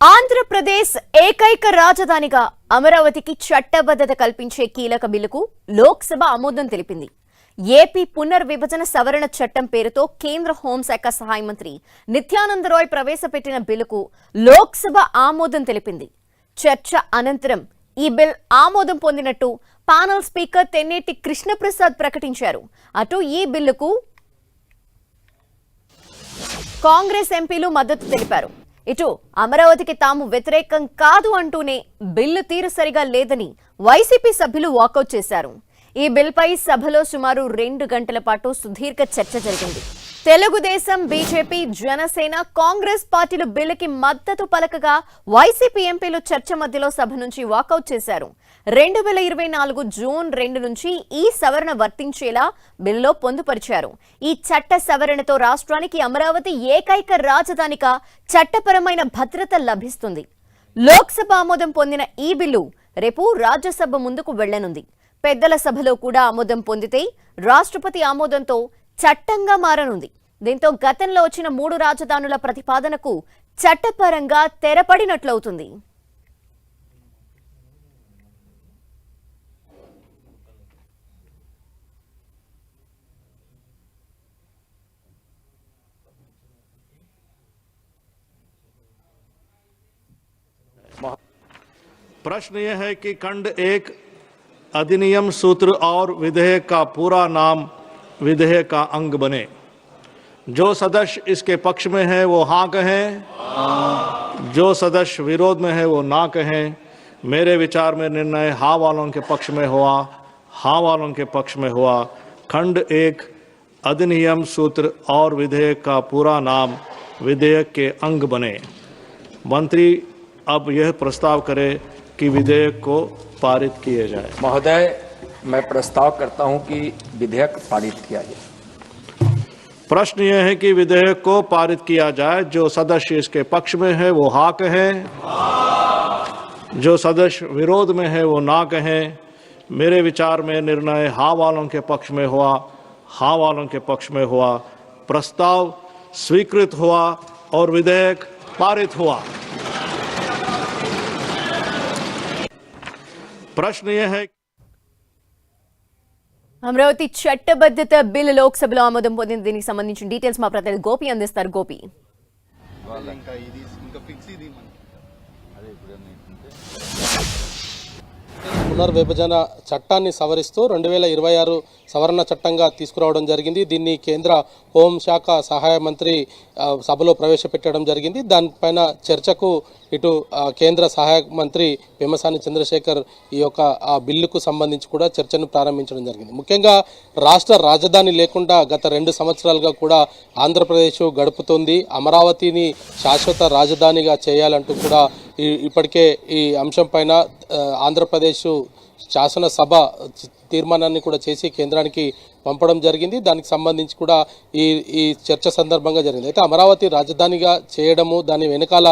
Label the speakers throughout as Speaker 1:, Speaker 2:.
Speaker 1: ఆంధ్రప్రదేశ్ ఏకైక రాజధానిగా అమరావతికి చట్టబద్ధత కల్పించే కీలక బిల్లుకు లోక్సభ ఆమోదం తెలిపింది. ఏపీ పునర్విభజన సవరణ చట్టం పేరుతో కేంద్ర హోంశాఖ సహాయ మంత్రి నిత్యానంద రాయ్ ప్రవేశపెట్టిన బిల్లుకు లోక్సభ ఆమోదం తెలిపింది. చర్చ అనంతరం ఈ బిల్ ఆమోదం పొందినట్టు ప్యానెల్ స్పీకర్ తెన్నేటి కృష్ణప్రసాద్ ప్రకటించారు. అటు ఈ బిల్లుకు కాంగ్రెస్ ఎంపీలు మద్దతు తెలిపారు. ఇటు అమరావతికి తాము వ్యతిరేకం కాదు అంటూనే బిల్లు తీరు సరిగా లేదని వైసీపీ సభ్యులు వాకౌట్ చేశారు. ఈ బిల్పై సభలో సుమారు 2 గంటల పాటు సుదీర్ఘ చర్చ జరిగింది. తెలుగుదేశం, బీజేపీ, జనసేన, కాంగ్రెస్ పార్టీలు బిల్లుకి మద్దతు పలకగా వైసీపీ ఎంపీలు చర్చ మధ్యలో సభ నుంచి వాకౌట్ చేశారు. 2024 జూన్ 2 నుంచి ఈ సవరణ వర్తించేలా బిల్లులో పొందుపరిచారు. ఈ చట్ట సవరణతో రాష్ట్రానికి అమరావతి ఏకైక రాజధానిగా చట్టపరమైన భద్రత లభిస్తుంది. లోక్సభ ఆమోదం పొందిన ఈ బిల్లు రేపు రాజ్యసభ ముందుకు వెళ్లనుంది. పెద్దల సభలో కూడా ఆమోదం పొందితే రాష్ట్రపతి ఆమోదంతో చట్టంగా మారనుంది. దీంతో గతంలో వచ్చిన 3 రాజధానుల ప్రతిపాదనకు చట్టపరంగా తెరపడినట్లవుతుంది.
Speaker 2: प्रश्न यह है कि खंड 1 अधिनियम सूत्र और विधेयक का पूरा नाम विधेयक का अंग बने। जो सदस्य इसके पक्ष में है वो हाँ कहें, जो सदस्य विरोध में है वो ना कहें। मेरे विचार में निर्णय हाँ वालों के पक्ष में हुआ, हाँ वालों के पक्ष में हुआ। खंड 1 अधिनियम सूत्र और विधेयक का पूरा नाम विधेयक के अंग बने। मंत्री अब यह प्रस्ताव करे कि विधेयक को पारित किए जाए।
Speaker 3: महोदय, मैं प्रस्ताव करता हूं कि विधेयक पारित किया जाए।
Speaker 2: प्रश्न यह है कि विधेयक को पारित किया जाए। जो सदस्य इसके पक्ष में है वो हाँ कहें, जो सदस्य विरोध में है वो ना कहें। मेरे विचार में निर्णय हाँ वालों के पक्ष में हुआ, हाँ वालों के पक्ष में हुआ। प्रस्ताव स्वीकृत हुआ और विधेयक पारित हुआ। प्रश्न यह है
Speaker 1: అమరావతి చట్టబద్ధత బిల్లు లోక్సభలో ఆమోదం పొందింది. దీనికి సంబంధించిన డీటెయిల్స్ మా ప్రతినిధి గోపి అందిస్తారు. గోపి,
Speaker 4: పునర్విభజన చట్టాన్ని సవరిస్తూ 2026 సవరణ చట్టంగా తీసుకురావడం జరిగింది. దీన్ని కేంద్ర హోంశాఖ సహాయ మంత్రి సభలో ప్రవేశపెట్టడం జరిగింది. దానిపైన చర్చకు ఇటు కేంద్ర సహాయ మంత్రి పెమ్మసాని చంద్రశేఖర్ ఈ యొక్క బిల్లుకు సంబంధించి కూడా చర్చను ప్రారంభించడం జరిగింది. ముఖ్యంగా రాష్ట్ర రాజధాని లేకుండా గత 2 సంవత్సరాలుగా కూడా ఆంధ్రప్రదేశ్ గడుపుతోంది. అమరావతిని శాశ్వత రాజధానిగా చేయాలంటూ కూడా ఇప్పటికే ఈ అంశం పైన ఆంధ్రప్రదేశ్ శాసనసభ తీర్మానాన్ని కూడా చేసి కేంద్రానికి పంపడం జరిగింది. దానికి సంబంధించి కూడా ఈ చర్చ సందర్భంగా జరిగింది. అయితే అమరావతి రాజధానిగా చేయడము, దాని వెనకాల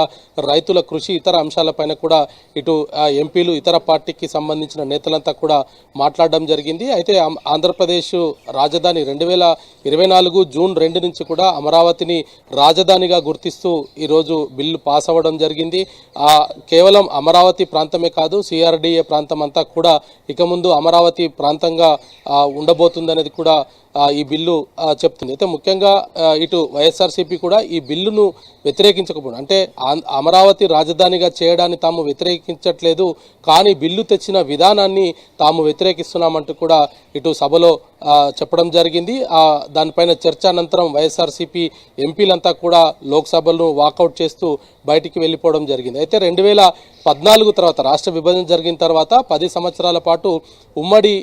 Speaker 4: రైతుల కృషి, ఇతర అంశాలపైన కూడా ఇటు ఎంపీలు, ఇతర పార్టీకి సంబంధించిన నేతలంతా కూడా మాట్లాడడం జరిగింది. అయితే ఆంధ్రప్రదేశ్ రాజధాని 2024 జూన్ 2 నుంచి కూడా అమరావతిని రాజధానిగా గుర్తిస్తూ ఈరోజు బిల్లు పాస్ అవ్వడం జరిగింది. కేవలం అమరావతి ప్రాంతమే కాదు, సిఆర్డీఏ ప్రాంతం అంతా కూడా ఇక ముందు అమరావతి ప్రాంతంగా ఉండబోతుందనేది కూడా ఈ బిల్లు చెప్తుంది. అయితే ముఖ్యంగా ఇటు వైఎస్ఆర్సీపీ కూడా ఈ బిల్లును వ్యతిరేకించకపోవడం, అంటే అమరావతి రాజధానిగా చేయడాన్ని తాము వ్యతిరేకించట్లేదు, కానీ బిల్లు తెచ్చిన విధానాన్ని తాము వ్యతిరేకిస్తున్నామంటూ కూడా ఇటు సభలో చెప్పడం జరిగింది. దానిపైన చర్చ అనంతరం వైఎస్ఆర్సీపీ ఎంపీలంతా కూడా లోక్సభను వాకౌట్ చేస్తూ బయటికి వెళ్ళిపోవడం జరిగింది. అయితే 2014 తర్వాత, రాష్ట్ర విభజన జరిగిన తర్వాత 10 సంవత్సరాల పాటు ఉమ్మడి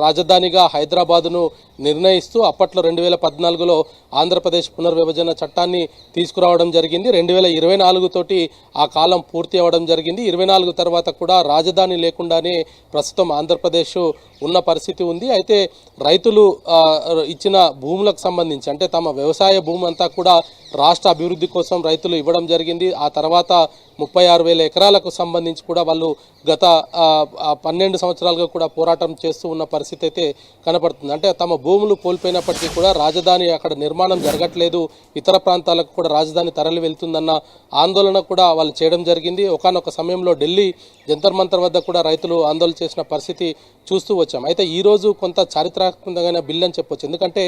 Speaker 4: రాజధానిగా హైదరాబాదును నిర్ణయిస్తూ అప్పట్లో 2014లో ఆంధ్రప్రదేశ్ పునర్విభజన చట్టాన్ని తీసుకురావడం జరిగింది. 2024 తోటి ఆ కాలం పూర్తి అవ్వడం జరిగింది. 24 తర్వాత కూడా రాజధాని లేకుండానే ప్రస్తుతం ఆంధ్రప్రదేశ్ ఉన్న పరిస్థితి ఉంది. అయితే రైతులు ఇచ్చిన భూములకు సంబంధించి, అంటే తమ వ్యవసాయ భూమి అంతా కూడా రాష్ట్ర అభివృద్ధి కోసం రైతులు ఇవ్వడం జరిగింది. ఆ తర్వాత 36,000 ఎకరాలకు సంబంధించి కూడా వాళ్ళు గత 12 సంవత్సరాలుగా కూడా పోరాటం చేస్తూ ఉన్న పరిస్థితి అయితే కనపడుతుంది. అంటే తమ భూములు కోల్పోయినప్పటికీ కూడా రాజధాని అక్కడ నిర్మాణం జరగట్లేదు, ఇతర ప్రాంతాలకు కూడా రాజధాని తరలి వెళ్తుందన్న ఆందోళన కూడా వాళ్ళు చేయడం జరిగింది. ఒకానొక సమయంలో ఢిల్లీ జంతర్ మంతర్ వద్ద కూడా రైతులు ఆందోళన చేసిన పరిస్థితి చూస్తూ వచ్చాం. అయితే ఈరోజు కొంత చారిత్రాత్మకమైన బిల్ అని చెప్పొచ్చు. ఎందుకంటే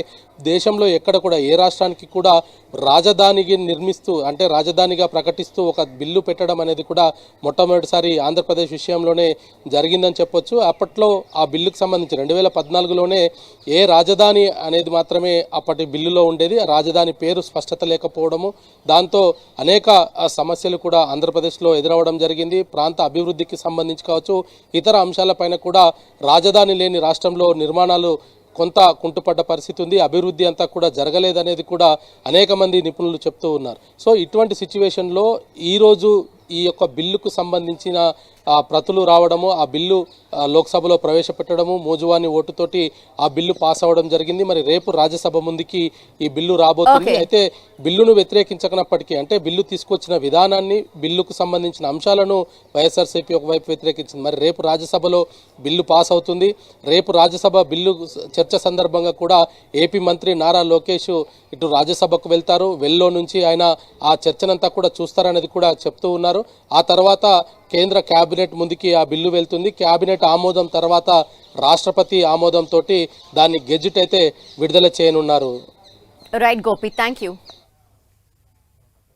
Speaker 4: దేశంలో ఎక్కడ కూడా ఏ రాష్ట్రానికి కూడా రాజధానికి నిర్మిస్తూ అంటే రాజధానిగా ప్రకటిస్తూ ఒక బిల్లు పెట్టడం అనేది కూడా మొట్టమొదటిసారి ఆంధ్రప్రదేశ్ విషయంలోనే జరిగిందని చెప్పొచ్చు. అప్పట్లో ఆ బిల్లుకు సంబంధించి 2014లోనే ఏ రాజధాని అనేది మాత్రమే అప్పటి బిల్లులో ఉండేది. ఆ రాజధాని పేరు స్పష్టత లేకపోవడము, దాంతో అనేక సమస్యలు కూడా ఆంధ్రప్రదేశ్లో ఎదురవడం జరిగింది. ప్రాంత అభివృద్ధికి సంబంధించి కావచ్చు, ఇతర అంశాలపైన కూడా రాజధాని లేని రాష్ట్రంలో నిర్మాణాలు కొంత కుంటుపడ్డ పరిస్థితి ఉంది. అభివృద్ధి అంతా కూడా జరగలేదనేది కూడా అనేక మంది నిపుణులు చెప్తూ ఉన్నారు. సో ఇటువంటి సిచ్యువేషన్లో ఈరోజు ఈ యొక్క బిల్లుకు సంబంధించిన ప్రతులు రావడము, ఆ బిల్లు లోక్సభలో ప్రవేశపెట్టడము, మోజువాని ఓటుతోటి ఆ బిల్లు పాస్ అవ్వడం జరిగింది. మరి రేపు రాజ్యసభ ముందుకి ఈ బిల్లు రాబోతుంది. అయితే బిల్లును వ్యతిరేకించకనప్పటికీ అంటే బిల్లు తీసుకొచ్చిన విధానాన్ని, బిల్లుకు సంబంధించిన అంశాలను వైఎస్ఆర్సీపీ ఒకవైపు వ్యతిరేకించింది. మరి రేపు రాజ్యసభలో బిల్లు పాస్ అవుతుంది. రేపు రాజ్యసభ బిల్లు చర్చ సందర్భంగా కూడా ఏపీ మంత్రి నారా లోకేష్ ఇటు రాజ్యసభకు వెళ్తారు. వెల్లో నుంచి ఆయన ఆ చర్చనంతా కూడా చూస్తారనేది కూడా చెప్తూ ఉన్నారు. ఆ తర్వాత కేంద్ర కేబినెట్ ముందుకి ఆ బిల్లు వెళ్తుంది. కేబినెట్ ఆమోదం తర్వాత రాష్ట్రపతి ఆమోదంతో దాన్ని గెజిట్ అయితే విడుదల చేయనున్నారు.
Speaker 1: Right Gopi, thank you.